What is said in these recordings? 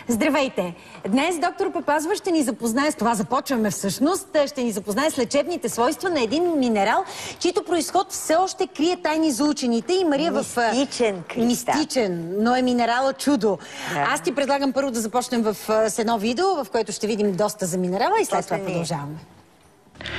Здравейте! Днес доктор Папазова ще ни запознае с това, започваме всъщност, ще ни запознае с лечебните свойства на един минерал, чийто произход все още крие тайни за учените и Мария Мистичен кристал. Мистичен, но е минерала чудо. Да. Аз ти предлагам първо да започнем с едно видео, в което ще видим доста за минерала и след това продължаваме.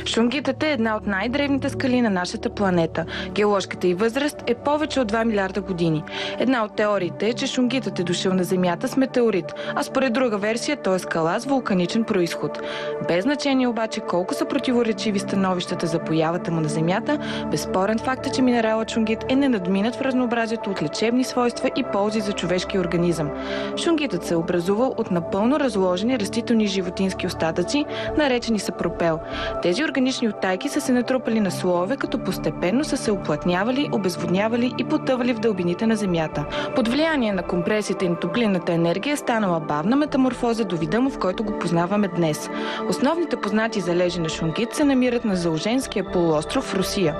Шунгитът е една от най-древните скали на нашата планета. Геоложката й възраст е повече от 2 милиарда години. Една от теориите е, че шунгитът е дошъл на Земята с метеорит, а според друга версия той е скала с вулканичен произход. Без значение обаче колко са противоречиви становищата за появата му на Земята, безспорен факт е, че минералът шунгит е ненадминат в разнообразието от лечебни свойства и ползи за човешкия организъм. Шунгитът се е образувал от напълно разложени растителни и животински остатъци, наречени сапропел. Тези органични оттайки са се натрупали на слоеве, като постепенно са се уплътнявали, обезводнявали и потъвали в дълбините на Земята. Под влияние на компресията и на топлинната енергия е станала бавна метаморфоза до вида му, в който го познаваме днес. Основните познати залежи на шунгит се намират на Зауженския полуостров в Русия.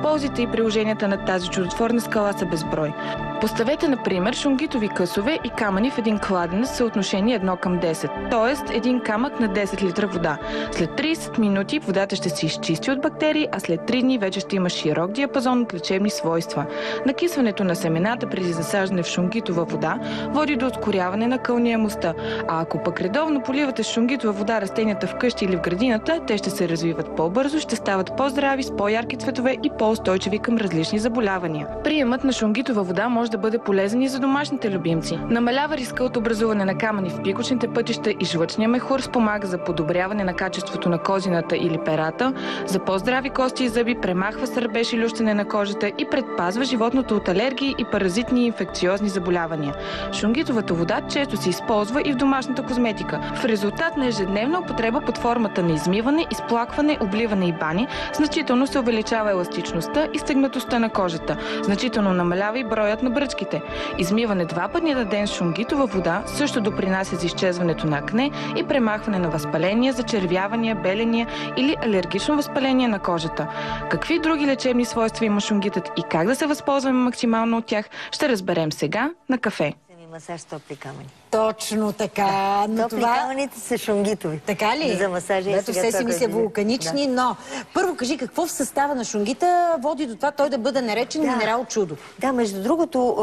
Ползите и приложенията на тази чудотворна скала са безброй. Поставете, например, шунгитови късове и камъни в един кладенец в съотношение 1:10, т.е. един камък на 10 литра вода. След 30 минути водата ще се изчисти от бактерии, а след 3 дни вече ще има широк диапазон от лечебни свойства. Накисването на семената преди засаждане в шунгитова вода води до ускоряване на кълняемостта, а ако пък редовно поливате с шунгитова вода растенията вкъщи или в градината, те ще се развиват по-бързо, ще стават по-здрави, с по-ярки цветове и по-устойчиви към различни заболявания. Приемът на шунгитова вода може да бъде полезен и за домашните любимци. Намалява риска от образуване на камъни в пикочните пътища и жлъчния мехур, спомага за подобряване на качеството на козината или перата, за по-здрави кости и зъби, премахва сърбеж и лющене на кожата и предпазва животното от алергии и паразитни и инфекциозни заболявания. Шунгитовата вода често се използва и в домашната козметика. В резултат на ежедневна употреба под формата на измиване, изплакване, обливане и бани, значително се увеличава еластичността и стегнатостта на кожата. Значително намалява и броят на бръчките. Измиване 2 пъти на ден с шунгитова вода също допринася за изчезването на акне и премахване на възпаления, зачервявания, беления или алергично възпаление на кожата. Какви други лечебни свойства има шунгитът и как да се възползваме максимално от тях, ще разберем сега на кафе. Масаж с топли камъни. Точно така. Да, но топли камъните са шунгитови. Така ли? За масажа и сега все си мисля вулканични, да. Но първо кажи какво в състава на шунгита води до това той да бъде наречен минерал чудо. Да, между другото,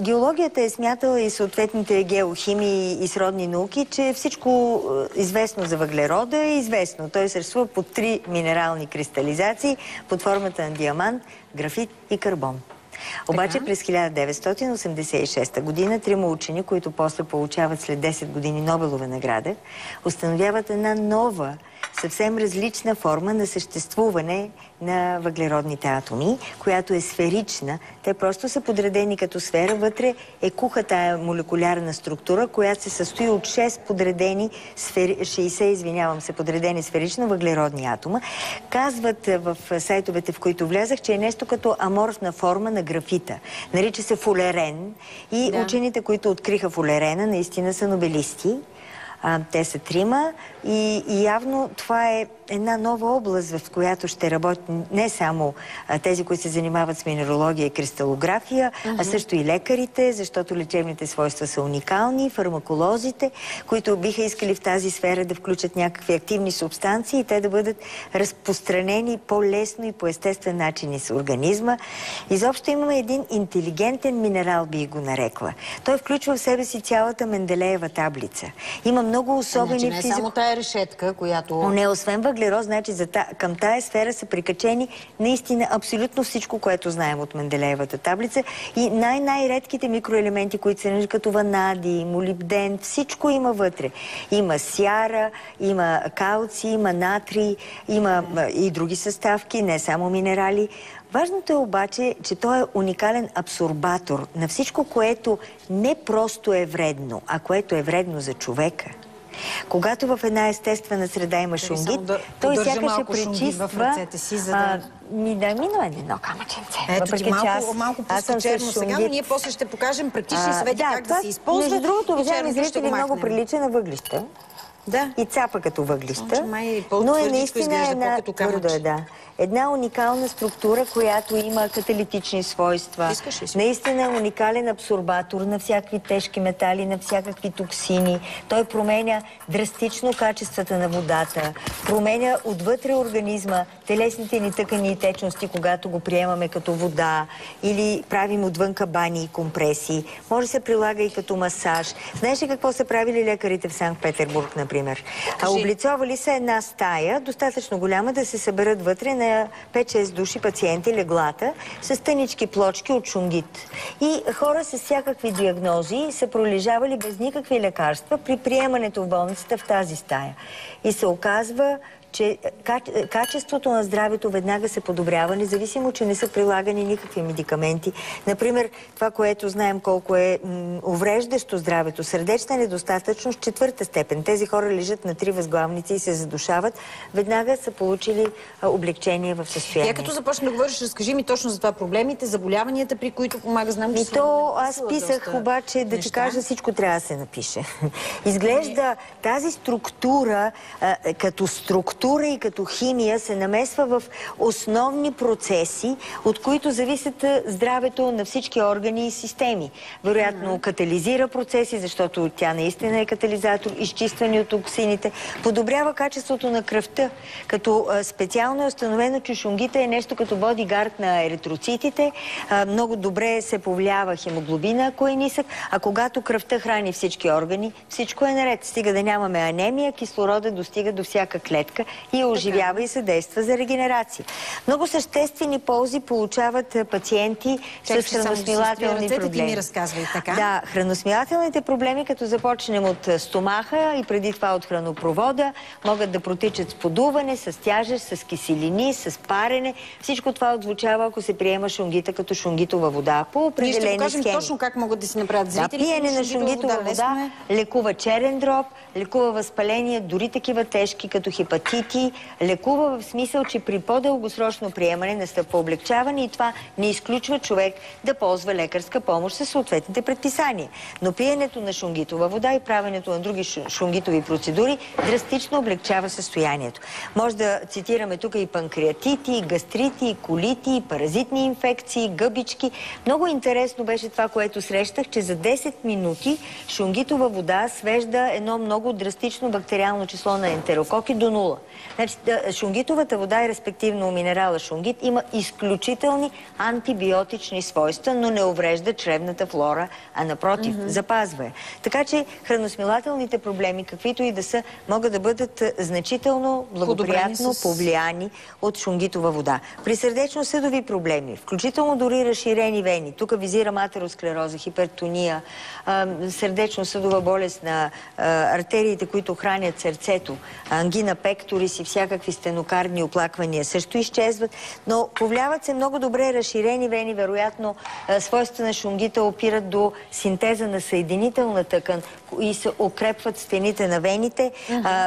геологията е смятала и съответните геохимии и сродни науки, че всичко известно за въглерода е известно. Той съществува под 3 минерални кристализации под формата на диамант, графит и карбон. Обаче през 1986 година 3 учени, които после получават след 10 години Нобелова награда, установяват една нова, съвсем различна форма на съществуване на въглеродните атоми, която е сферична. Те просто са подредени като сфера. Вътре е куха тая молекулярна структура, която се състои от 6 подредени, 60 подредени сферично въглеродни атома. Казват в сайтовете, в които влязах, че е нещо като аморфна форма на графита. Нарича се фулерен и учените, които откриха фулерена, наистина са нобелисти. Те са 3 и явно това е една нова област, в която ще работят не само тези, които се занимават с минералогия и кристалография, а също и лекарите, защото лечебните свойства са уникални, фармаколозите, които биха искали в тази сфера да включат някакви активни субстанции и те да бъдат разпространени по-лесно и по естествен начин из организма. Изобщо имаме един интелигентен минерал, би го нарекла. Той включва в себе си цялата Менделеева таблица. Има много особени значи не е само тая решетка, която... Но не, освен въглерод, значи към тая сфера са прикачени наистина абсолютно всичко, което знаем от Менделеевата таблица и най-редките микроелементи, които се наричат като ванади, молибден, всичко има вътре. Има сяра, има калци, има натрий, има и други съставки, не само минерали. Важното е обаче, че той е уникален абсорбатор на всичко, което не просто е вредно, а което е вредно за човека. Когато в една естествена среда има шунгит, той сякаш се пречиства... в ръцете си, за да... Мина едно камъченце. Ето ти малко по-черно сега, но ние после ще покажем практични съвети как да се използва. Между другото, уважаеми зрители, много прилича на въглища. една уникална структура, която има каталитични свойства. Наистина е уникален абсорбатор на всякакви тежки метали, на всякакви токсини. Той променя драстично качествата на водата, променя отвътре организма, телесните ни тъкани и течности, когато го приемаме като вода или правим отвънка бани и компресии. Може да се прилага и като масаж. Знаеш ли какво са правили лекарите в Санкт-Петербург, например? Облицовали са една стая, достатъчно голяма, да се съберат вътре на 5-6 души пациенти леглата с тънички плочки от шунгит. И хора с всякакви диагнози са пролежавали без никакви лекарства при приемането в болницата в тази стая. И се оказва, че качеството на здравето веднага се подобрява, независимо, че не са прилагани никакви медикаменти. Например, това, което знаем колко е увреждащо здравето, сърдечна недостатъчност 4-та степен. Тези хора лежат на 3 възглавници и се задушават. Веднага са получили облегчение в състояние. Като започна да говориш, разкажи ми точно за това проблемите, заболяванията, при които помага. Знам, че аз писах, обаче да ти кажа, всичко трябва да се напише. Изглежда тази структура, като структура и като химия, се намесва в основни процеси, от които зависят здравето на всички органи и системи. Вероятно катализира процеси, защото тя наистина е катализатор, изчистване от токсините, подобрява качеството на кръвта, като специално е установено, че шунгита е нещо като бодигард на еритроцитите, много добре се повлиява хемоглобина, ако е нисък, а когато кръвта храни всички органи, всичко е наред. Стига да нямаме анемия, кислорода достига до всяка клетка и оживява и съдейства за регенерация. Много съществени ползи получават пациенти с храносмилателни проблеми. Да, храносмилателните проблеми, като започнем от стомаха и преди това от хранопровода, могат да протичат с подуване, с тяжест, с киселини, с парене. Всичко това отзвучава, ако се приема шунгита като шунгитова вода по определени схеми. Ние ще покажем точно как могат да си направят зрители. Пиене на шунгитова вода лекува черен дроб, лекува възпаление, дори такива тежки като хепатити, лекува в смисъл, че при по-дългосрочно приемане настъпва облегчаване и това не изключва човек да ползва лекарска помощ със съответните предписания. Но пиенето на шунгитова вода и правенето на други шунгитови процедури драстично облегчава състоянието. Може да цитираме тук и панкреатити, и гастрити, и колити, и паразитни инфекции, гъбички. Много интересно беше това, което срещах, че за 10 минути шунгитова вода свежда едно много драстично бактериално число на ентерококи до 0. Значи, шунгитовата вода и респективно минерала шунгит има изключителни антибиотични свойства, но не уврежда чревната флора, а напротив, запазва я. Така че храносмилателните проблеми, каквито и да са, могат да бъдат значително благоприятно повлияни от шунгитова вода. При сърдечно-съдови проблеми, включително дори разширени вени, тук визирам атеросклероза, хипертония, сърдечно-съдова болест на артериите, които хранят сърцето, ангина пекторис и всякакви стенокардни оплаквания също изчезват, но повлияват се много добре разширени вени, вероятно свойства на шунгита опират до синтеза на съединителна тъкан и се укрепват стените на вените,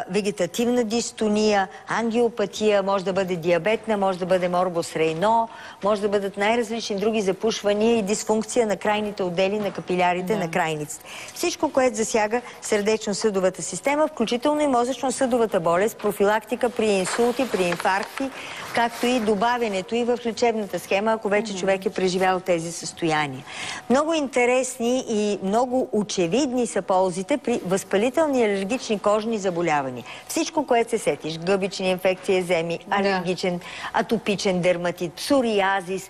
вегетативна дистония, ангиопатия, може да бъде диабетна, може да бъде морбус рейно, може да бъдат най-различни други запушвания и дисфункция на крайните отдели на капилярите на крайниците. Всичко, което засяга сърдечно-съдовата система, включително и мозъчно-съдовата болест, профилактика при инсулти, при инфаркти, както и добавянето и в лечебната схема, ако вече човек е преживял тези състояния. Много интересни и много очевидни са ползите при възпалителни и алергични кожни заболявания. Всичко, което се сетиш, гъбични инфекции, еземи, алергичен, атопичен дерматит, псориазис,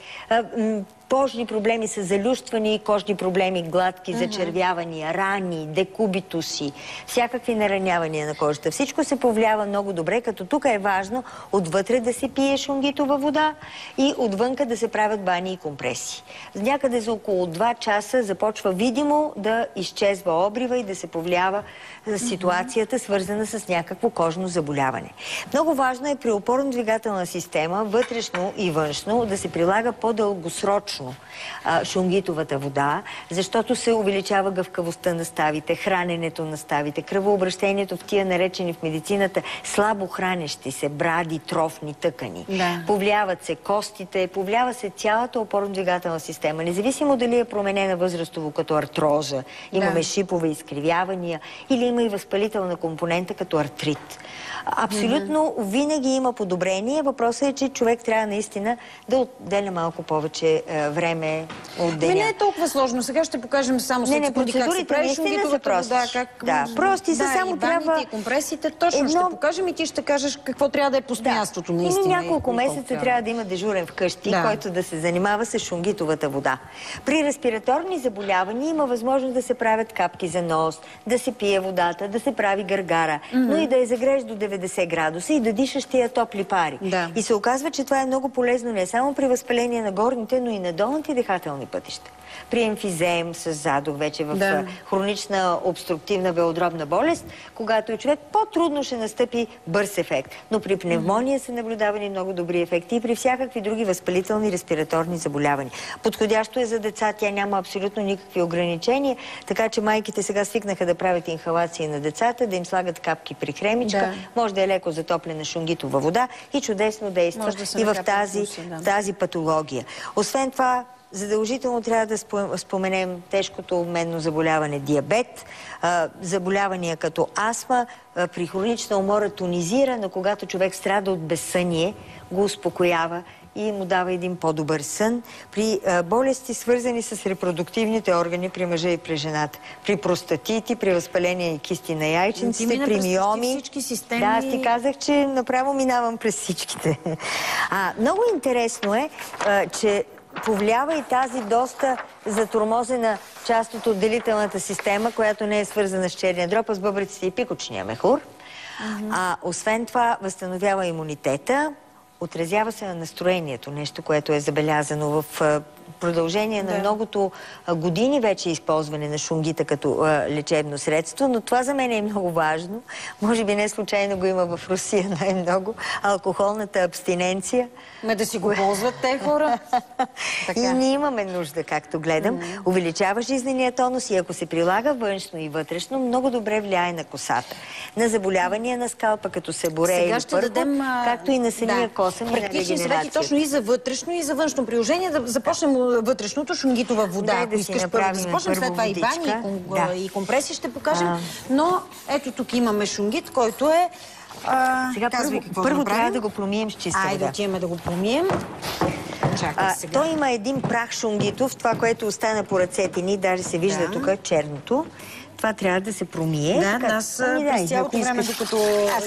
кожни проблеми са залюствани, кожни проблеми, гладки, зачервявания, рани, декубитуси, всякакви наранявания на кожата. Всичко се повлиява много добре, като тук е важно отвътре да се пие шунгитова вода и отвънка да се правят бани и компреси. Някъде за около 2 часа започва видимо да изчезва обрива и да се повлиява ситуацията, свързана с някакво кожно заболяване. Много важно е при опорно-двигателна система, вътрешно и външно, да се прилага по-дългосрочно точно шунгитовата вода, защото се увеличава гъвкавостта на ставите, храненето на ставите, кръвообращението в тия наречени в медицината слабо хранещи се бради, трофни тъкани. Повлияват се костите, повлиява се цялата опорно-двигателна система. Независимо дали е променена възрастово като артроза, имаме шипове изкривявания, или има и възпалителна компонента като артрит. Абсолютно винаги има подобрение. Въпросът е, че човек трябва наистина да отделя малко повече време от деня. Не е толкова сложно. Сега ще покажем само след секунди как се прави шунгитовата вода. Прости са, само трябва... и компресите, точно ще покажем и ти ще кажеш какво трябва да е постоянството наистина. Няколко месеца трябва да има дежурен вкъщи, който да се занимава с шунгитовата вода. При респираторни заболявания има възможност да се правят капки за нос, да се пие водата, да се прави гаргара, но и да я загрееш до 90 градуса и да дишаш тия топли пари. И се оказва, че това е много полезно не само при възпаление на горните, но и на долните дихателни пътища. При емфизем с задух, вече в хронична обструктивна белодробна болест, когато е човек, по-трудно ще настъпи бърз ефект. Но при пневмония са наблюдавани много добри ефекти и при всякакви други възпалителни респираторни заболявания. Подходящо е за деца, тя няма абсолютно никакви ограничения, така че майките сега свикнаха да правят инхалации на децата, да им слагат капки при кремичка, може да е леко затоплена шунгитова вода и чудесно действа и в тази патология. Освен това, задължително трябва да споменем тежкото обменно заболяване диабет, заболявания като астма, при хронична умора тонизира, но когато човек страда от безсъние, го успокоява и му дава един по-добър сън. При болести, свързани с репродуктивните органи при мъжа и при жената, при простатити, при възпаление и кисти на яйченците, при миоми. Да, аз ти казах, че направо минавам през всичките. Много интересно е, че повлиява и тази доста затормозена част от отделителната система, която не е свързана с черния дроб, а с бъбреците и пикочния мехур. Освен това, възстановява имунитета, отразява се на настроението, нещо, което е забелязано в продължение на многото години вече използване на шунгита като лечебно средство, но това за мен е много важно. Може би не случайно го има в Русия най-много. Алкохолната абстиненция. Да си го ползват те хора. И ние имаме нужда, както гледам. Увеличава жизнения тонус и ако се прилага външно и вътрешно, много добре влияе на косата. На заболявания на скалпа, като се боре или първо, както и на самия косъм и на регенерацията. Точно и за вътрешно, и за външно приложение. Да започнем вътрешното, шунгитова вода, ако искаш първо да започнем, след това и бани, и компреси ще покажем. Но ето тук имаме шунгит, който е... Сега първо трябва да го промием с чиста вода. Айде, отиваме да го промием. Чакай сега. Той има един прах шунгитов, това, което остана по ръцете ни, даже се вижда тук черното. Това трябва да се промие. Да, аз през цялото време, докато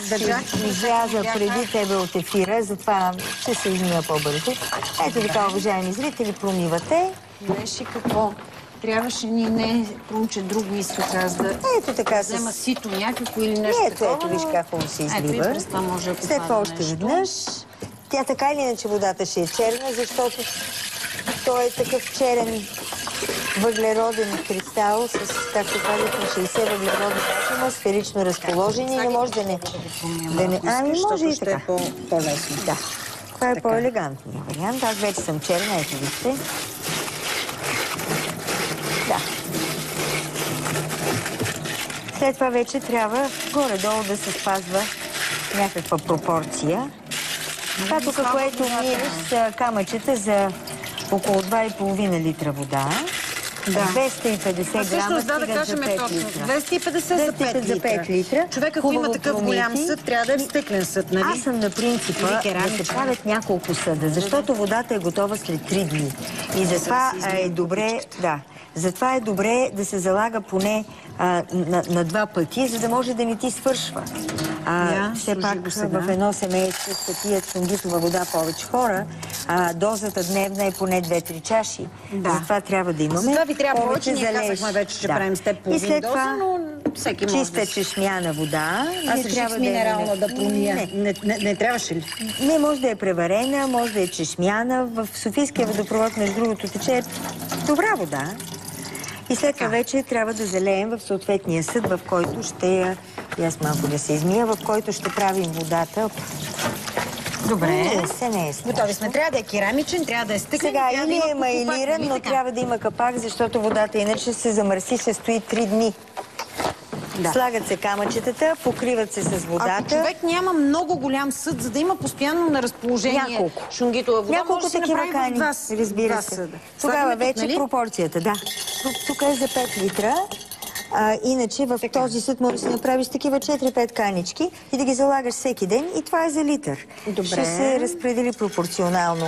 държах... Аз ще изляза преди тебе от ефира, затова ще се измия по-бързо. Ето така, уважаеми зрители, промивате. Виж и какво? Трябваше ни не промче друго, исках аз да взема сито някакво или нещо такова. Ето, виж как хубаво се излива. Ето и през това може да след това още веднъж. Тя така или иначе водата ще е черна, защото той е такъв черен въглероден кристал с, както казах, 60 въглеродни атома, сферично разположени и не може да не... може и така. По-лесно. Да. Това е по-елегантният вариант. Аз вече съм черна, ето вижте. Да. След това вече трябва горе-долу да се спазва някаква пропорция. Това тук, което миеш с камъчета за около 2,5 литра вода. 250 грама стигат за 5 литра. 250 за 5 литра. Човек, ако има такъв голям съд, трябва да е стеклен съд, нали? Аз съм на принципа да се правят няколко съда, защото водата е готова след 3 дни. И затова е добре, затова е добре да се залага поне на 2 пъти, за да може да не ти свършва. Все пак в едно семейство се пият шунгитова вода повече хора, дозата дневна е поне 2-3 чаши. Затова трябва да имаме. Затова ви трябва повече, ние казахме вече, че правим с теб половин доза, но всеки може чиста чешмяна вода. Аз реших с минерална да промия. Не трябваше ли? Не, може да е преварена, може да е чешмяна. В Софийския водопровод, между другото, тече добра вода. И след това вече трябва да залеем в съответния съд, в който ще... И аз малко да се измия, в който ще правим водата Добре. Не е страшно. Готови сме. Трябва да е керамичен, трябва да е стъклен. Сега трябва или да е има майлиран, капак, но така? трябва да има капак, защото водата иначе се замърси, ще стои 3 дни. Да. Слагат се камъчетата, покриват се с водата. Ако човек няма много голям съд, за да има постоянно на разположение Няколко. шунгитова вода, Няколко може да се такива направи кани, в разбира се. съда. Тогава Слагаме тук, вече нали? пропорцията, да. Тук е за 5 литра. Иначе в този съд може да си направиш такива 4-5 канички и да ги залагаш всеки ден и това е за литър. Добре. Ще се разпредели пропорционално.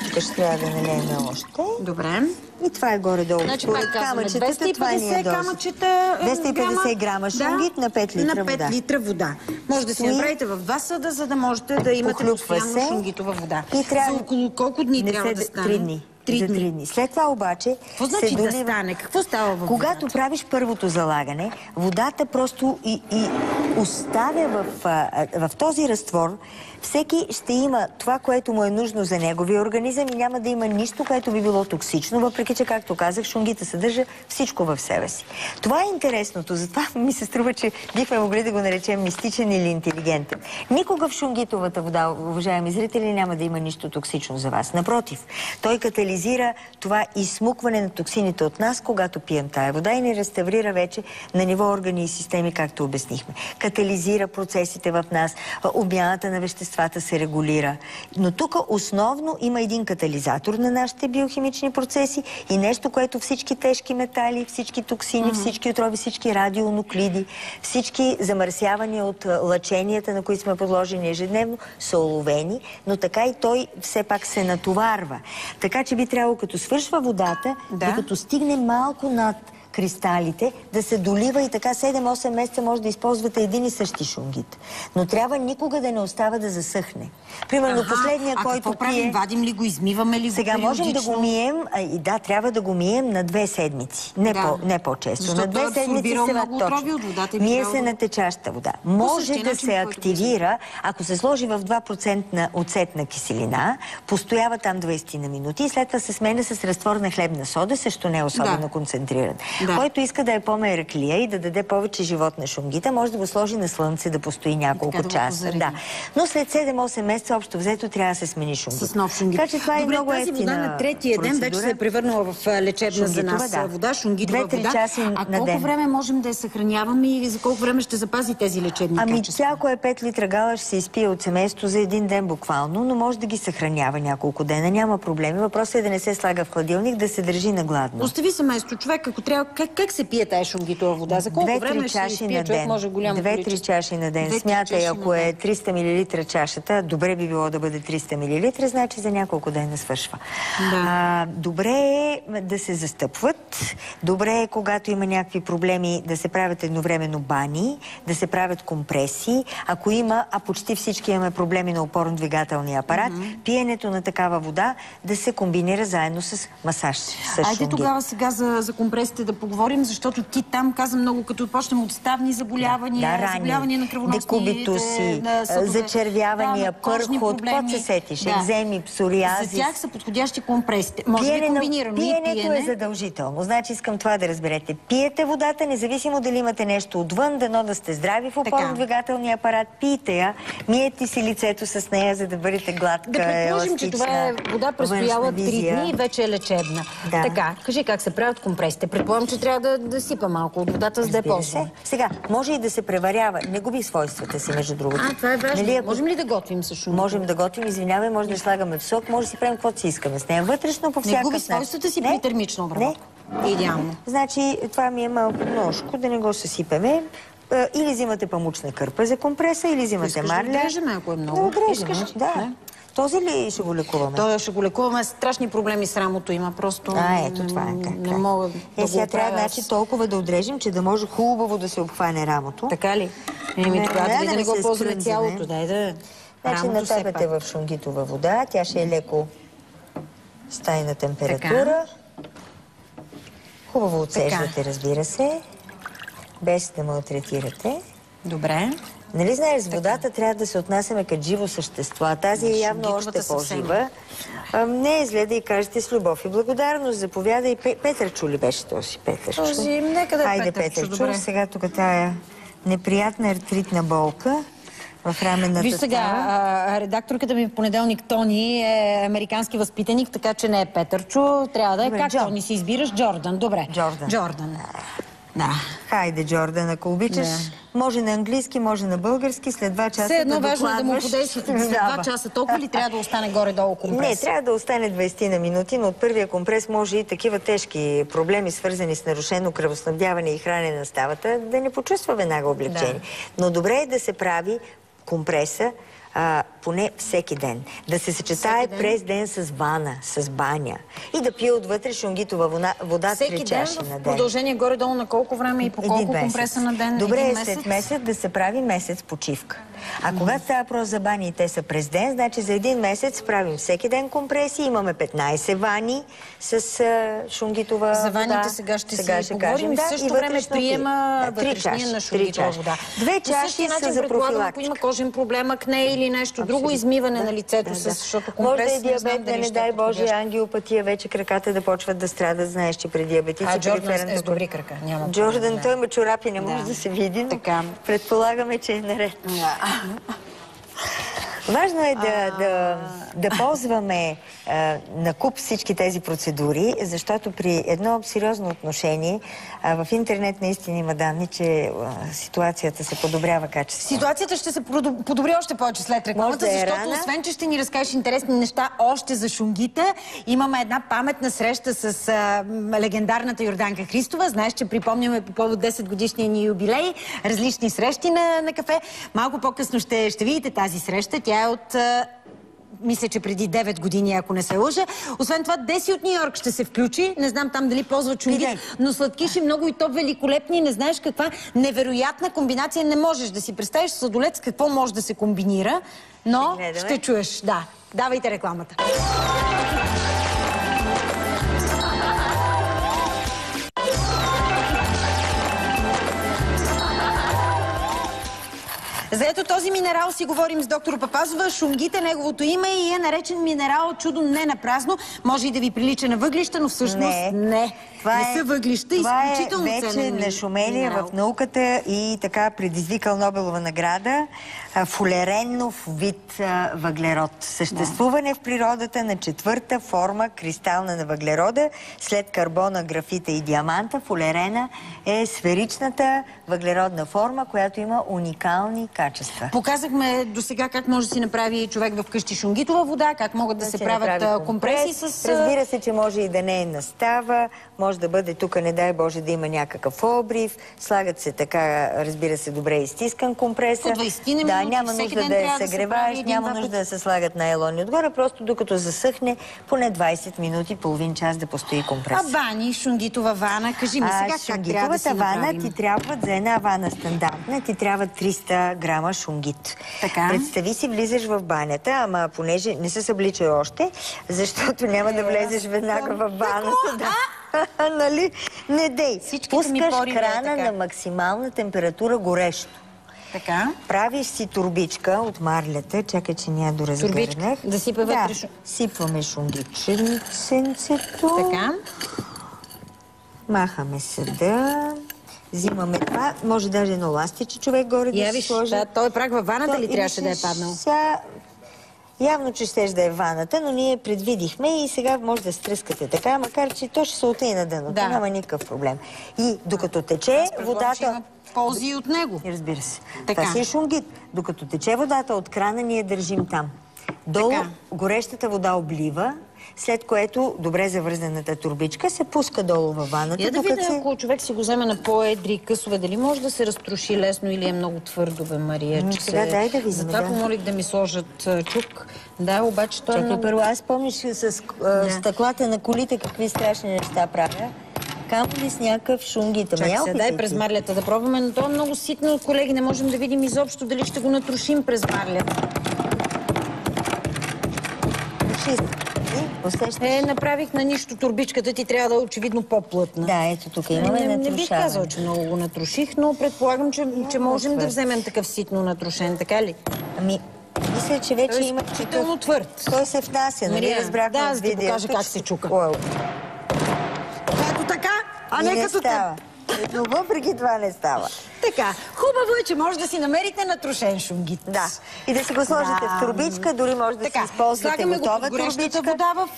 Тук ще трябва да налеем още. Добре. И това е горе-долу. Значи, Според пак казваме, камъчетата, това ни е 250 доза. камъчета 250 грама шунгит на 5 литра вода. На 5 литра вода. Може да си Стои. направите в 2 съда, за да можете да имате Похлюпва постоянно се. шунгитова вода. И трябва... За около колко дни трябва да стане? 3 дни. 3 За дни. 3 дни. След това обаче Какво значи да стане? Какво става в Когато водата? правиш първото залагане, водата просто и оставя в този разтвор, всеки ще има това, което му е нужно за неговия организъм и няма да има нищо, което би било токсично, въпреки че, както казах, шунгита съдържа всичко в себе си. Това е интересното, затова ми се струва, че бихме могли да го наречем мистичен или интелигентен. Никога в шунгитовата вода, уважаеми зрители, няма да има нищо токсично за вас. Напротив, той катализира това изсмукване на токсините от нас, когато пием тая вода и ни реставрира вече на ниво органи и системи, както обяснихме. Катализира процесите в нас, обмяната на веществата се регулира. Но тук основно има един катализатор на нашите биохимични процеси и нещо, което всички тежки метали, всички токсини, всички отрови, всички радионуклиди, всички замърсявания от лъченията, на които сме подложени ежедневно, са уловени, но така и той все пак се натоварва. Така че би трябвало, като свършва водата, докато стигне малко над кристалите, да се долива и така 7-8 месеца може да използвате един и същи шунгит. Но трябва никога да не остава да засъхне. Примерно последния, който какво правим? Вадим ли го, измиваме ли го сега можем да периодично? го мием, и да, трябва да го мием на 2 седмици. Не по-често. Защото На 2 седмици абсорбирал се много отрови от водата и би Мие трябвало се да- на течаща вода. Може същия да начин, се по който активира, ако се сложи в 2% оцетна киселина, постоява там 20 на минути и след това се сменя с разтворна хлебна сода, също не е особено концентриран. Да. Който иска да е по-мераклия и да даде повече живот на шунгита, може да го сложи на слънце, да постои няколко Така да го часа. позареди. Да. Но след 7-8 месеца общо взето трябва да се смени шунгит. С нов шунгит. Така че това е Добре, много тази вода на третия ден вече се е превърнала в лечебна за Шунгитова, нас да. вода, шунгитова 2-3 вода. часа А на колко ден. време можем да я съхраняваме и за колко време ще запази тези лечебни Ами качества? тя, ако е 5 литра гала, ще се изпие от семейство за един ден буквално, но може да ги съхранява няколко дена, няма проблеми. Въпросът е да не се слага в хладилник, да се държи на гладно. Остави семейство. Човек, ако трябва, как се пие тая шунгитова вода? За колко време 2-3 ще чаши изпие на човек? ден. Може голямо 2-3 количество. чаши на ден. 2-3 Смятай, чаши ако на е ден. 300 мл чашата, добре би било да бъде 300 мл, значи за няколко дена свършва. Да. Добре е да се застъпват. Добре е, когато има някакви проблеми, да се правят едновременно бани, да се правят компреси. Ако има, а почти всички имаме проблеми на опорно-двигателния апарат, пиенето на такава вода да се комбинира заедно с масаж. Айде тогава сега за компресите да поговорим, защото ти там каза много, като почнем от ставни заболявания, заболявания на кръвоносните декубитуси, съдове, зачервявания, кожни пърхот, проблеми. какво се сетиш, екземи, псориазис. За тях са подходящи компресите. Може би комбинирано и Пиенето е задължително. Значи искам това да разберете. Пиете водата, независимо дали имате нещо отвън, дано да сте здрави в опорно-двигателния апарат, пийте я, миете си лицето с нея, за да бъдете гладка, Да предположим, че това е вода престояла 3 дни и вече е лечебна. Да. Така, кажи как се правят компресите. Предполагам, че трябва да сипа малко от водата, за да е по-зле. Сега, може и да се преварява. Не губи свойствата си, между другото. Това е важно. Нали, ако... Можем ли да готвим с шунгит? Можем да готвим, извинявай, може да слагаме в сок, може да си правим каквото си искаме с нея. Вътрешно по всякакъв Не губи начин. свойствата си при термична обработка. Идеално. Значи, това ми е малко множко, да не го съсипеме. Или взимате памучна кърпа за компреса, или взимате марля. Да отрежеме, ако е много. Искаш? Да. Този ли ще го лекуваме? Той ще го лекуваме. Страшни проблеми с рамото има. Просто ето това е така. не мога да го сега трябва оправя. значи толкова да отрежем, че да може хубаво да се обхване рамото. Така ли? Тогава да не го ползваме цялото. Дай да... Значи натапяте в шунгитова вода, тя ще е леко с тайна температура. Хубаво отсеждате, разбира се, без да малтретирате. Добре. Нали знаеш, с водата трябва да се отнасяме като живо същество, а тази е явно още по-жива. Не е зле да й кажете с любов и благодарност. Заповядай. Петър Чу ли беше този Петър Чу? Нека да е Хайде, Петър Чу, Чу. Сега тук тая неприятна артритна болка в раменната Виж сега, става. редакторката ми в понеделник Тони е американски възпитаник, така че не е Петърчо. Трябва да е Добре, как Джон. Тони си избираш? Джордан. Добре. Джордан. Джордан. Да. Хайде, Джордан, ако обичаш. Може на английски, може на български, след 2 часа Все едно да важно е да му докладваш. подейства след 2 часа. Толкова ли трябва да остане горе-долу компрес? Не, трябва да остане 20 на минути, но от първия компрес може и такива тежки проблеми, свързани с нарушено кръвоснабдяване и хранене на ставата, да не почувства веднага облегчение. Но добре е да се прави компреса поне всеки ден. Да се съчетае през ден с вана, с баня. И да пие отвътре шунгитова вода 3 чаши на ден. В продължение горе-долу на колко време и по колко компреса на ден? Добре е след месец да се прави месец почивка. А когато става въпрос за бани и те са през ден, значи за един месец правим всеки ден компреси, имаме 15 вани с шунгитова вода. За ваните сега ще си поговорим и в същото време приема вътрешния на шунгитова вода. 2 чаши са за профилактика. Ако има кожен проблем, акне или нещо друго, измиване на лицето, защото компрес... Може да е диабет, не дай Боже, ангиопатия, вече краката да почват да страдат, знаеш, че при диабетици... Джордан е с добри крака. Джордан, той има чорапи, не може да се види, но предполагаме, че е наред. Важно е да ползваме на куп всички тези процедури, защото при едно сериозно отношение в интернет наистина има данни, че ситуацията се подобрява качествено. Ситуацията ще се подобри още повече след рекламата, защото освен, че ще ни разкажеш интересни неща още за шунгите, имаме една паметна среща с легендарната Йорданка Христова. Знаеш, че припомняме по повод 10 годишния ни юбилей различни срещи на кафе. Малко по-късно ще видите тази среща. Тя е от... мисля, че преди 9 години, ако не се лъжа. Освен това, Деси от Нью Йорк ще се включи. Не знам там дали ползва чунгит, но сладкиши много и то великолепни. Не знаеш каква невероятна комбинация не можеш да си представиш сладолет с какво може да се комбинира, но ще чуеш. Да, давайте рекламата. За ето този минерал си говорим с доктор Папазова. Шунгит е неговото име и е наречен минерал чудо не на празно. Може и да ви прилича на въглища, но всъщност не са въглища. Изключително ценен минерал. Това е вече нашумелие в науката и така предизвикал Нобелова награда. Фулеренов вид въглерод. Съществуване в природата на 4-та форма кристална на въглерода след карбона, графита и диаманта. Фулерена е сферичната въглеродна форма, която има уникални качества. Показахме до сега как може да си направи човек в къщи шунгитова вода, как могат да се правят компреси с... Разбира се, че може и да не е настава, може да бъде тук, не дай Боже, да има някакъв обрив. Слагат се така, разбира се, добре изтискан компреса. По 20 минути, няма нужда да я съгреваеш, няма нужда да се слагат найлони отгоре, просто докато засъхне, поне 20 минути, половин час да постои компрес. А вани, шунгитова вана, кажи ми сега как трябва да си направим? Вана ти трябва, за една вана стандартна, ти трябва 300 грама шунгит. Представи си, влизаш в банята, ама понеже не се съблича още, защото няма да влезеш веднага в ваната. Нали? Не дей. Пускаш крана на максимална температура горещо. Така. Правиш си турбичка от марлята. Чакай, че няма доразгърнах. Турбичка? Да сипа вътре. Сипваме шунгитченцето. Така. Махаме съда. Взимаме това. Може даже едно ластиче човек горе да си сложи. Той прак във ваната ли трябваше да е паднал? Явно, че щеш да е ваната, но ние предвидихме и сега може да стръскате така, макар че то ще се отъй на дъното. Няма никакъв проблем. И докато тече водата... има ползи и от него. Разбира се. Това си е шунгит. Докато тече водата от крана, ние държим там. Долу горещата вода облива, след което добре завързаната турбичка се пуска долу във ваната. Я да видя, ако човек си го вземе на по-едри късове, дали може да се разтроши лесно или е много твърдо, бе, Мария? Сега дай да видим. Затова помолих да ми сложат чук. Да, обаче той е много... Първо, аз помниш с стъклата на колите какви страшни неща правя. Камо ли с някакъв шунгит? Чакай се, дай през марлята да пробваме, но то е много ситно, колеги, не можем да видим изобщо дали ще го натрошим през марлята. Направих на нищо турбичката, ти трябва да е очевидно по-плътна. Да, ето тук имаме натрушаване. Не бих казал, че много го натроших, но предполагам, че можем да вземем такъв ситно натрошен, така ли? Ами, мисля, че вече има... Изключително твърд. Той се внася, нали? Разбрахме от видео. Да, да покажа как се чука. Ето така, а не като става. Но въпреки това не става. Така, хубаво е, че може да си намерите натрошен шунгит. Да. И да си го сложите в турбичка, дори може да си използвате готова турбичка.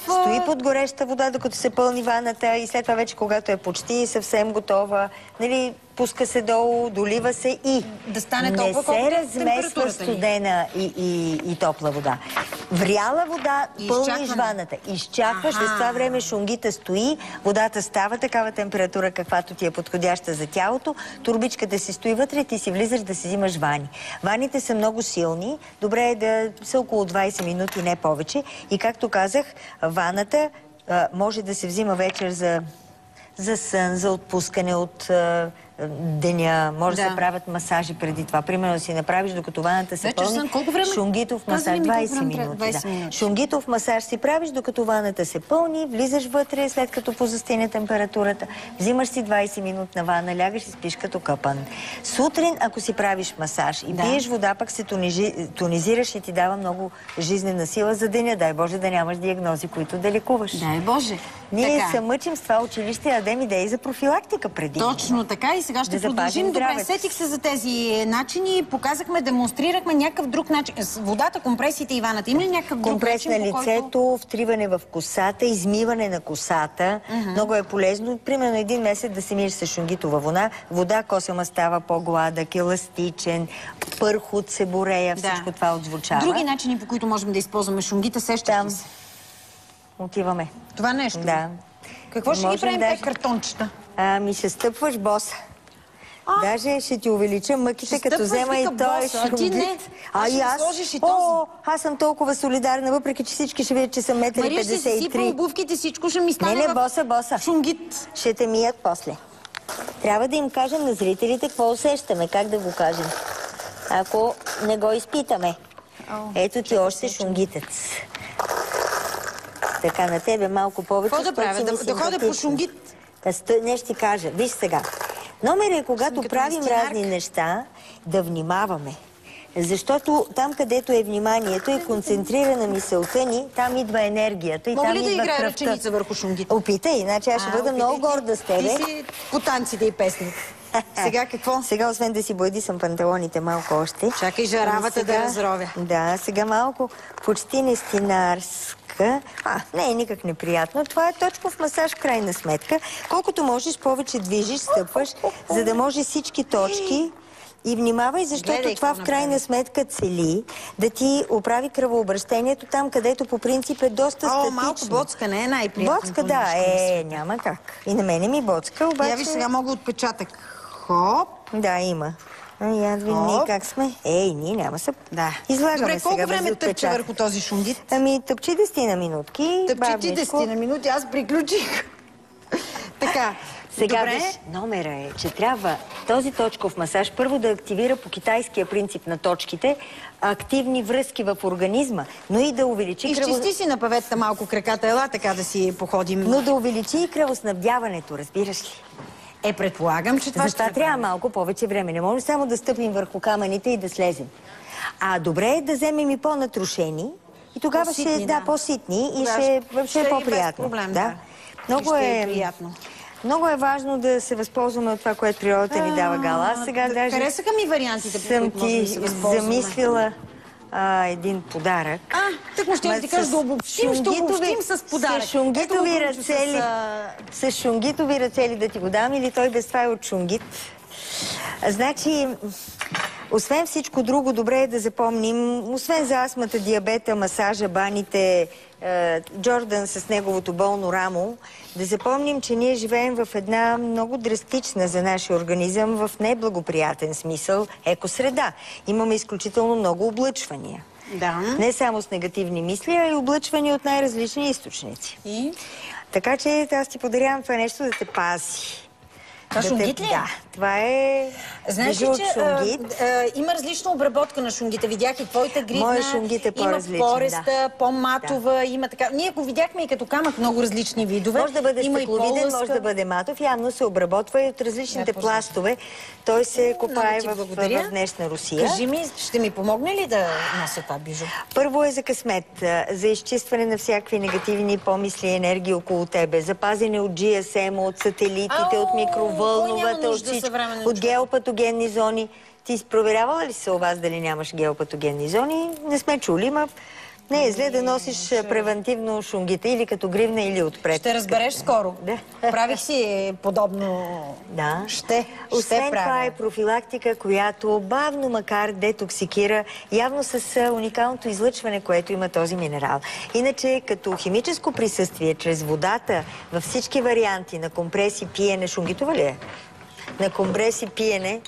Стои под гореща вода, докато се пълни ваната и след това вече, когато е почти съвсем готова, нали, пуска се долу, долива се и да стане толкова, не се размесва студена и топла вода. Вряла вода, пълниш ваната. Изчакваш, през това време шунгита стои, водата става такава температура, каквато ти е подходяща за тялото, турбичката си стои вътре, ти си влизаш да си взимаш вани. Ваните са много силни, добре е да са около 20 минути, не повече. И както казах, ваната може да се взима вечер за сън, за отпускане от деня. Може да се правят масажи преди това. Примерно да си направиш, докато ваната се пълни, шунгитов масаж. 20 минути. Шунгитов масаж си правиш, докато ваната се пълни, влизаш вътре, след като позастине температурата, взимаш си 20 минутна вана, лягаш и спиш като къпан. Сутрин, ако си правиш масаж и пиеш вода, пък се тонизираш и ти дава много жизнена сила за деня. Дай Боже да нямаш диагнози, които да лекуваш. Дай Боже. Ние се мъчим с това училище, дадем идеи за профилактика преди. Точно така и сега ще продължим. Добре, сетих се за тези начини. Показахме, демонстрирахме някакъв друг начин. Водата, компресиите и ваната. Има ли някакъв друг компрес начин? Компрес на лицето, втриване в косата, измиване на косата. Много е полезно. Примерно един месец да се миеш с шунгитова вода, косъма става по-гладък, еластичен, пърх от себорея, всичко това отзвучава. Други начини, по които можем да използваме шунгита, сещате ли се? Отиваме. Това нещо? Да. Какво ще ги правим тези картончета? Ами ще стъпваш боса. Даже ще ти увелича мъките, като взема и той шунгит. Аз съм толкова солидарна, въпреки че всички ще видят, че съм 1,53 м. Мария ще си сипа обувките, всичко ще ми стане боса. Шунгит. Ще те мият после. Трябва да им кажем на зрителите какво усещаме, как да го кажем. Ако не го изпитаме. Ето ти още шунгитец. Така, на тебе малко повече. Какво да правя? Да ходя по шунгит? Не ще ти кажа. Виж сега. Номер е, когато правим разни неща, да внимаваме. Защото там, където е вниманието и концентрирана мисълта ни, там идва енергията и там идва кръвта. Мога ли да играя ръченица върху шунгит? Опитай, иначе аз ще бъда много горда с тебе. Ти си по танците и песни. Сега какво? Сега, освен да си бладисам панталоните малко още. Чакай жаравата да разровя. Да, сега малко почти нестинарска. Не е никак неприятно. Това е точков масаж в крайна сметка. Колкото можеш, повече движиш, стъпваш, за да може всички точки. И внимавай, защото това в крайна сметка цели да ти оправи кръвообращението там, където по принцип е доста статично. Малко боцка не е най-приятно. Боцка, да, няма как. И на мене ми боцка, обаче... Я виж сега мога отпечатък. Хоп. Да, има. Я видим ние как сме. Ние няма се излагаме. Добре, колко време тъпче върху този шунгит? Ами, тъпчи 10 на минутки. Тъпчи ти 10 на минути, аз приключих. Така. Сега виж, номера е, че трябва този точков масаж първо да активира по китайския принцип на точките активни връзки в организма, но и да увеличи изчисти си на паветата малко краката, ела така да си походим. Но да увеличи и кръвоснабдяването, разбираш ли? Предполагам, че това ще трябва малко повече време. Не може само да стъпим върху камъните и да слезем. Добре е да вземем и по-натрушени и тогава ще по-ситни и ще е по-приятно. Много е приятно. Много е важно да се възползваме от това, което природата ни дава, Гала. Аз сега даже... Харесаха ми вариантите, по които можем да се възползваме. Съм ти замислила един подарък. Так му ще ти кажа да обобщим, ще обобщим с подарък. С шунгитови ръцели да ти го дам или той без това е от шунгит. Значи... Освен всичко друго, добре е да запомним, освен за астмата, диабета, масажа, баните, Джордан с неговото болно рамо, да запомним, че ние живеем в една много драстична за нашия организъм, в неблагоприятен смисъл, екосреда. Имаме изключително много облъчвания. Не само с негативни мисли, а и облъчвания от най-различни източници. Така че аз ти подарявам това нещо да те пази. Това шунгит ли? Да, това е... Знаеш ли, че има различна обработка на шунгита. Видях и твоята гридна. Моя шунгит е по-различен, има пореста, по-матова, има така. Ние го видяхме и като камък много различни видове. Може да бъде стекловиден, може да бъде матов. Явно се обработва и от различните пластове. Той се копае в днешна Русия. Кажи ми, ще ми помогне ли да нося това бижу? Първо е за късмет, за изчистване на всякакви негативни помисли и енергии около тебе, запазене от GSM, от сателитите, от микровълните. вълновата от геопатогенни зони. Ти проверявала ли се у вас дали нямаш геопатогенни зони? Не сме чули, ма не е зле да носиш превентивно шунгите или като гривна, или отпред. Ще разбереш скоро. Правих си подобно. Да. Ще Освен това е профилактика, която бавно, макар детоксикира, явно с уникалното излъчване, което има този минерал. Иначе, като химическо присъствие, чрез водата, във всички варианти на компреси, пиене, шунгитова ли е? На компреси, пиене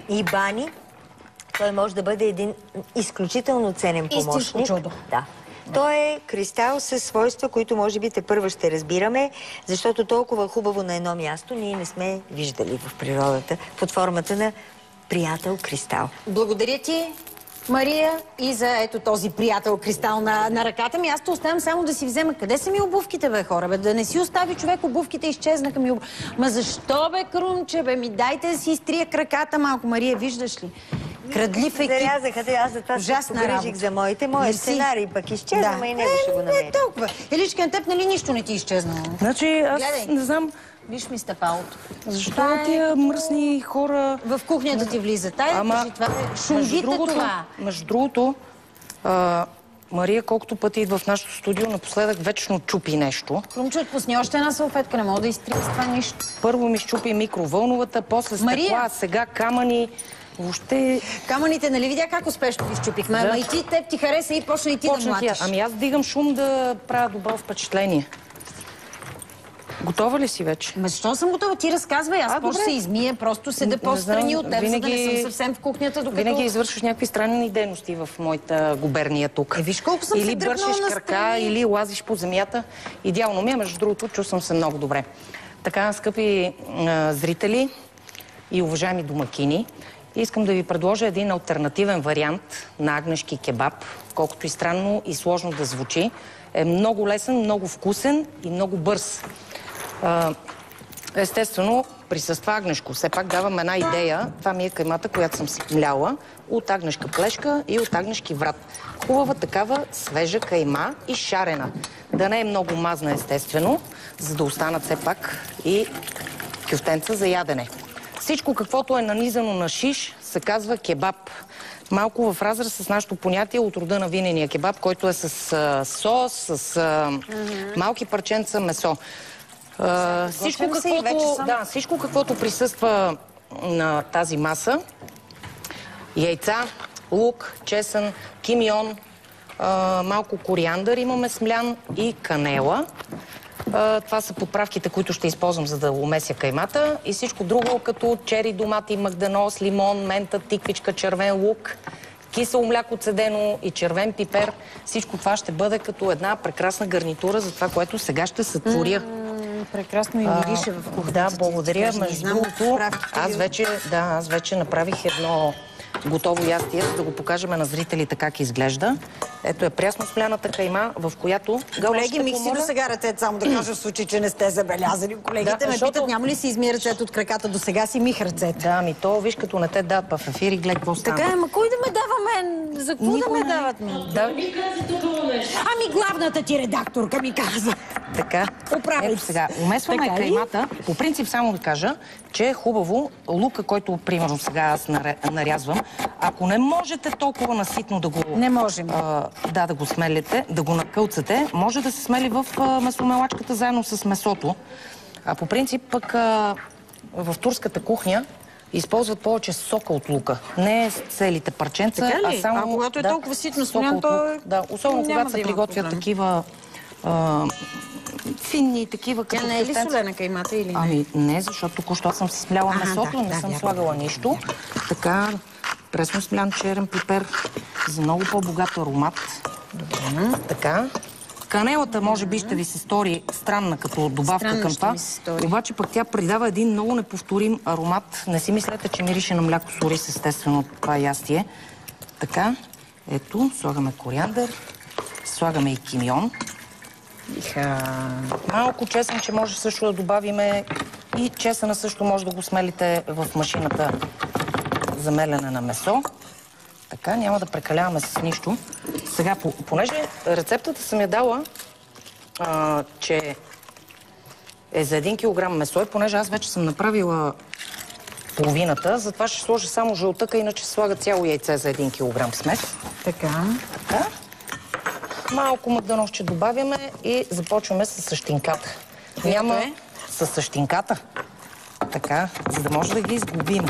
и бани, той може да бъде един изключително ценен помощник. Истинско чудо. Да. Той е кристал със свойства, които може би тепърва ще разбираме, защото толкова хубаво на едно място ние не сме виждали в природата под формата на приятел кристал. Благодаря ти, Мария, и за ето този приятел кристал на ръката ми. Аз те оставям само да си взема. Къде са ми обувките, бе, хора? Бе? Да не си остави човек обувките, изчезнаха ми обувките. Ма защо, бе, Крумче, бе? Ми дайте да си изтрия краката малко. Мария, виждаш ли? Крадлив екип. Зарязаха, аз за това се погрижих за моите. Моят сценарий пък изчезна, ма и него ще го намеря. Не толкова. Еличка, на теб нали нищо не ти изчезнало? Значи аз не знам... Виж ми стъпалото. Защо тия мръсни хора... В кухнята ти влизат. Ама, това е шунгите това. Между другото, Мария колкото пъти идва в нашото студио, напоследък вечно чупи нещо. Крумче, отпусни още една салфетка, не мога да изтрия с това нищо. Първо ми щупи микровълновата, после стъкла, сега камъни. Въобще... Камъните, нали видя как успешно ги щупихме? Ама и ти, теб ти хареса и почна и ти да млатиш. Ами аз дигам шум да правя добро впечатление. Готова ли си вече? Ма защо съм готова? Ти разказвай. Аз после се измия, просто седа по-страни от теб, за да не съм съвсем в кухнята, докато... Винаги извършваш някакви странни дейности в моята губерния тук. Виж колко съм се дръпнала настрани. Или бършиш крака, или лазиш по земята. Идеално ми е, между другото, чувствам се много добре. Така, скъпи зрители и уважаеми домакини, искам да ви предложа един алтернативен вариант на агнешки кебаб, колкото и странно и сложно да звучи. Е много лесен, много вкусен и много бърз. Естествено, присъства агнешко. Все пак давам една идея. Това ми е каймата, която съм си мляла от агнешка плешка и от агнешки врат. Хубава такава свежа кайма и шарена. Да не е много мазна, естествено, за да останат все пак и кюфтенца за ядене. Всичко, каквото е нанизано на шиш, се казва кебаб. Малко в разрез с нашето понятие от рода на винения кебаб, който е с сос, с малки парченца месо. Всичко, каквото присъства на тази маса, яйца, лук, чесън, кимион, малко кориандър имаме смлян и канела. Това са подправките, които ще използвам, за да умеся каймата. И всичко друго, като чери, домати, магданоз, лимон, мента, тиквичка, червен лук, кисело мляко цедено и червен пипер. Всичко това ще бъде като една прекрасна гарнитура за това, което сега ще сътворя. Прекрасно и мирише в кухнята. Да, благодаря. Между другото, аз вече направих едно готово ястие, за да го покажем на зрителите как изглежда. Ето е прясно смляната кайма, в която... Колеги, мих си до сега ръцете, само да кажа в случай, че не сте забелязали. Колегите ме питат, няма ли си измия ръцете от краката до сега, си мих ръцете. Да, ами то, виж, като не те дадат в ефир и гледай какво става. Така е, ма кой да ме дава мен? За какво да ме дават мен? Ами главната ти редакторка ми каза. Така. Ето сега, умесваме каймата. По принцип само да кажа, че е хубаво лука, който примерно сега аз нарязвам, ако не можете толкова наситно да го... Не можем. Да го смелите, да го накълцате, може да се смели в месомелачката заедно с месото. А по принцип пък в турската кухня използват повече сока от лука. Не целите парченца, а само... А когато е толкова ситно смлян, то е... Да, особено когато се приготвят такива финни, такива като... Тя не е ли солена каймата или не? Ами не, защото току-що съм си смляла месото, не съм слагала нищо. Така, пресно смлян черен пипер за много по-богат аромат. Добре. Така. Канелата може би ще ви се стори странна като добавка към това. Обаче пък тя придава един много неповторим аромат. Не си мислете, че мирише на мляко с ориз, естествено това ястие. Така, ето, слагаме кориандър, слагаме и кимион. Малко чесън, че може също да добавиме и чесъна също може да го смелите в машината за мелене на месо. Така, няма да прекаляваме с нищо. Сега, понеже рецептата съм я дала, че е за 1 килограм месо и понеже аз вече съм направила половината, затова ще сложа само жълтъка, иначе се слага цяло яйце за 1 килограм смес. Така. Така. Малко магдановче добавяме и започваме с същинката. Няма с същинката. Така, за да може да ги изгубим.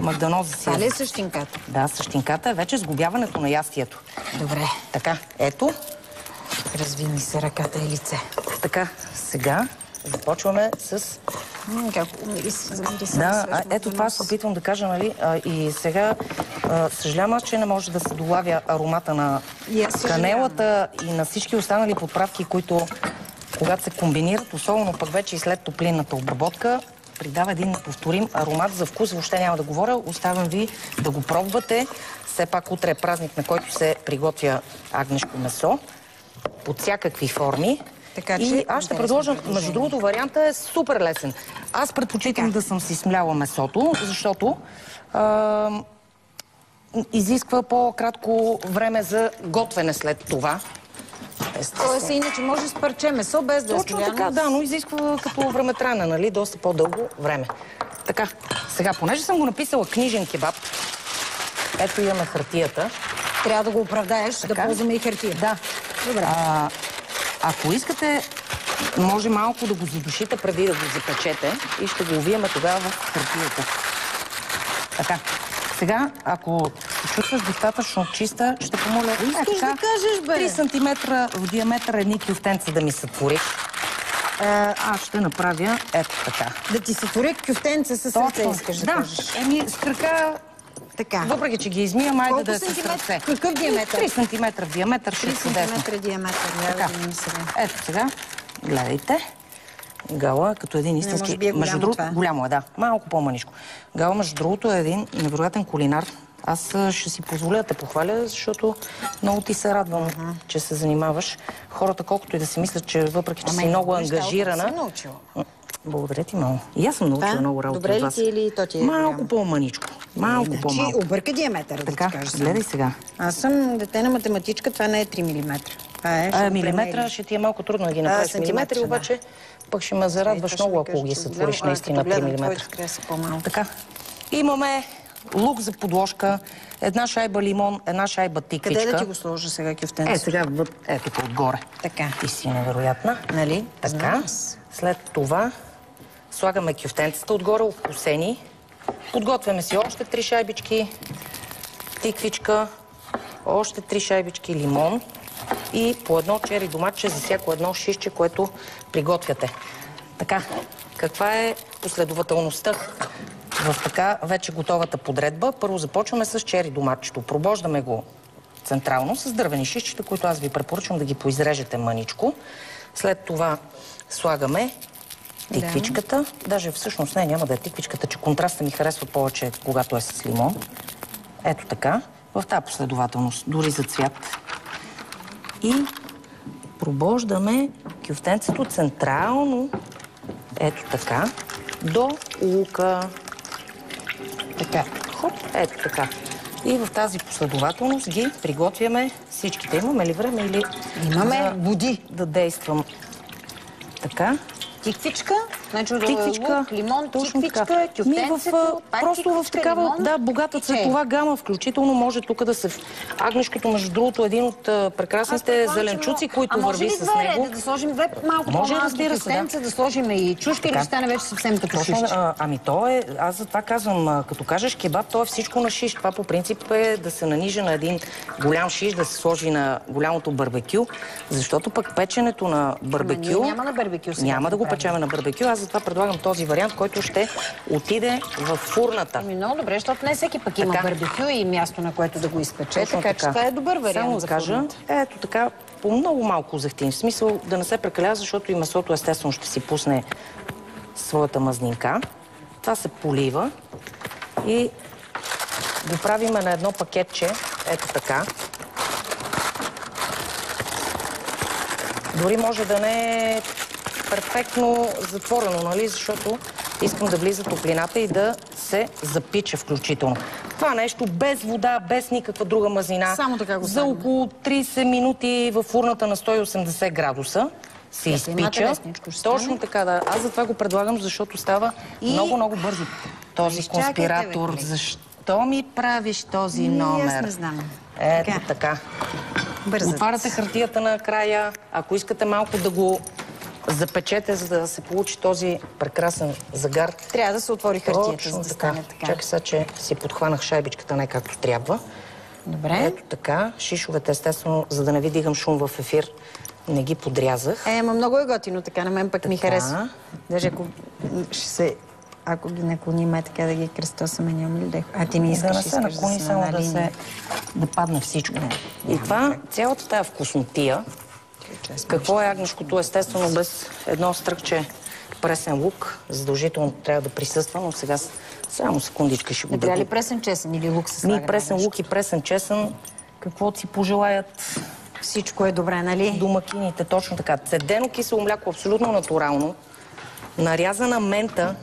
Магданово за Това ли е същинката? Да, същинката е вече сгубяването на ястието. Добре. Така, ето. Развини се ръката и лице. Така, сега започваме с... Да, ето това се опитвам да кажа, нали? И сега съжалявам, че не може да се долавя аромата на канелата и на всички останали подправки, които, когато се комбинират, особено пък вече и след топлинната обработка, придава един неповторим аромат. За вкус въобще няма да говоря. Оставям ви да го пробвате. Все пак утре е празник, на който се приготвя агнешко месо под всякакви форми. Така, и аз ще предложа, между другото, варианта е супер лесен. Аз предпочитам да съм си смляла месото, защото изисква по-кратко време за готвене след това. Тоест, иначе може с парче месо, без да точно така, да, но изисква като времетраене, нали, доста по-дълго време. Така, сега, понеже съм го написала книжен кебаб, ето имаме хартията. Трябва да го оправдаеш, така? Да ползваме и хартия. Да. Добре. Ако искате, може малко да го задушите преди да го запечете и ще го увиеме тогава в хартията. Така. Сега, ако се чувстваш достатъчно чиста, ще помоля... Искаш да кажеш, бе? 3 см в диаметър едни кюфтенца да ми сътвори. Аз ще направя ето така. Да ти сътвори кюфтенца с сърце, искаш да кажеш. Еми, с крака... Така. Въпреки, че ги измиям, айде да е с сърце. Какъв диаметър? 3 см в диаметър, ще е чудесно. 3 см диаметър. Така. Ето сега, гледайте. Гала, като един истински... Не, между другото, голямо е, да. Малко по-манишко. Гала, между другото, е един невероятен кулинар. Аз ще си позволя да те похваля, защото много ти се радвам, че се занимаваш. Хората, колкото и да си мислят, че въпреки, че си много ангажирана... Благодаря ти много. И аз съм научила много работа от вас. Добре ли ти или то ти е малко по-маничко. Малко по-малко. Обърка диаметър, да ти кажа. Гледай сега. Аз съм дете на математичка, това не е 3 мм. Милиметра ще ти е малко трудно да ги направиш милиметри, обаче пък ще ме зарадваш много, ако ги сътвориш наистина 3 мм. Така. Имаме лук за подложка, една шайба лимон, една шайба тиквичка. Къде да ти го сложа сега кюфтенцето? Сега, ето тук отгоре. Така. Ти си невероятна. Нали? Така. След това слагаме кюфтенцата отгоре, обкусени. Подготвяме си още 3 шайбички тиквичка, още 3 шайбички лимон и по едно чери доматче за всяко едно шишче, което приготвяте. Така, каква е последователността в така вече готовата подредба? Първо започваме с чери доматчето. Пробождаме го централно с дървени шишчета, които аз ви препоръчвам да ги поизрежете мъничко. След това слагаме тиквичката. Даже всъщност няма да е тиквичката, че контраста ми харесва повече, когато е с лимон. Ето така, в тази последователност, дори за цвят. И пробождаме кюфтенцето централно, ето така, до лука. Така, хоп, ето така. И в тази последователност ги приготвяме всичките. Имаме ли време или... Имаме води. Да действам така. Тиквичка, значи лук, лимон, тиквичка, кюфтенцето, просто в такава, да, богата цветова гама, включително може тук да се... Агнешкото, между другото, един от прекрасните зеленчуци, които върви с него. А може ли да сложим две малко по-малки кюфтенца, да сложим и чушка или ще стане вече съвсем като шишче? Ами то е, аз за това казвам, като кажеш кебаб, то е всичко на шиш. Това по принцип е да се наниже на един голям шиш, да се сложи на голямото барбекю, защото пък печенето на барбекю... Няма на барбекю сега. Няма да го печеме на барбекю, аз затова предлагам този вариант, който ще отиде в фурната. Ами много добре, защото не всеки пък има барбекю и място, на което да го изпече, така че това е добър вариант. Само да кажа, ето така, по много малко зехтин. В смисъл да не се прекалява, защото и месото естествено ще си пусне своята мазнинка. Това се полива и го правиме на едно пакетче, ето така. Дори може да не е перфектно затворено, нали, защото искам да влиза топлината и да се запича включително. Това нещо без вода, без никаква друга мазнина. Само така го за около 30 минути във фурната на 180 градуса се изпича. Точно така, да. Аз затова го предлагам, защото става много бързо. Този конспиратор, защо ми правиш този номер? Аз не знам. Ето така. Отваряте хартията накрая. Ако искате малко да го запечете, за да се получи този прекрасен загар. Трябва да се отвори хартията, за да стане така. Чакай сега, че си подхванах шайбичката не както трябва. Добре. Ето така. Шишовете, естествено, за да не ви дигам шум в ефир, не ги подрязах. Ама много е готино така, на мен пък ми харесва. Даже ако ги наклоним така да ги кръстосаме, няма ли да... А ти не искаш, да се наклони, само да падне всичко. И това, цялата тая вкуснотия, какво е агнешкото, естествено, без едно стръкче пресен лук, задължително трябва да присъства, но сега само секундичка ще го дадем. Не трябва ли пресен чесън или лук се слага? Пресен лук и пресен чесън, каквото си пожелаят. Всичко е добре, нали? Домакините, точно така. Цедено кисело мляко, абсолютно натурално. Нарязана мента,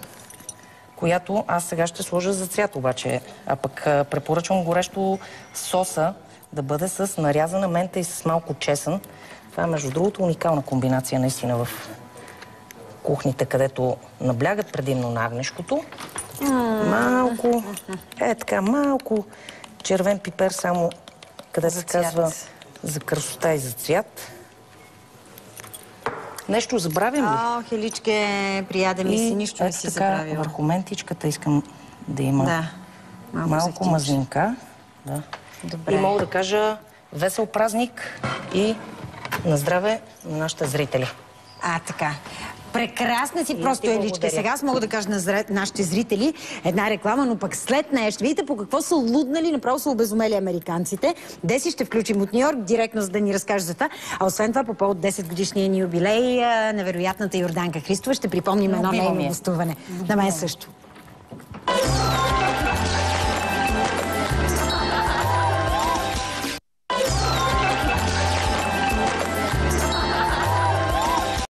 която аз сега ще сложа за цвят обаче. А пък препоръчвам горещо соса да бъде с нарязана мента и с малко чесън. Това е, между другото, уникална комбинация наистина в кухните, където наблягат предимно на агнешкото. Малко, малко червен пипер, само къде се казва за красота и за цвят. Нещо забравям ли? Хеличке, прияден ми си, нищо не си забравила. Върху ментичката искам да има малко мазнинка. Да. И мога да кажа весел празник и на здраве на нашите зрители. Така. Прекрасна си просто еличка. Сега аз мога да кажа на нашите зрители една реклама, но пък след нея ще видите по какво са луднали, направо са обезумели американците. Деси ще включим от Ню Йорк, директно за да ни разкаже за това. А освен това, по повод 10-годишния ни юбилей, невероятната Йорданка Христова, ще припомним едно нейно гостуване. На мен също.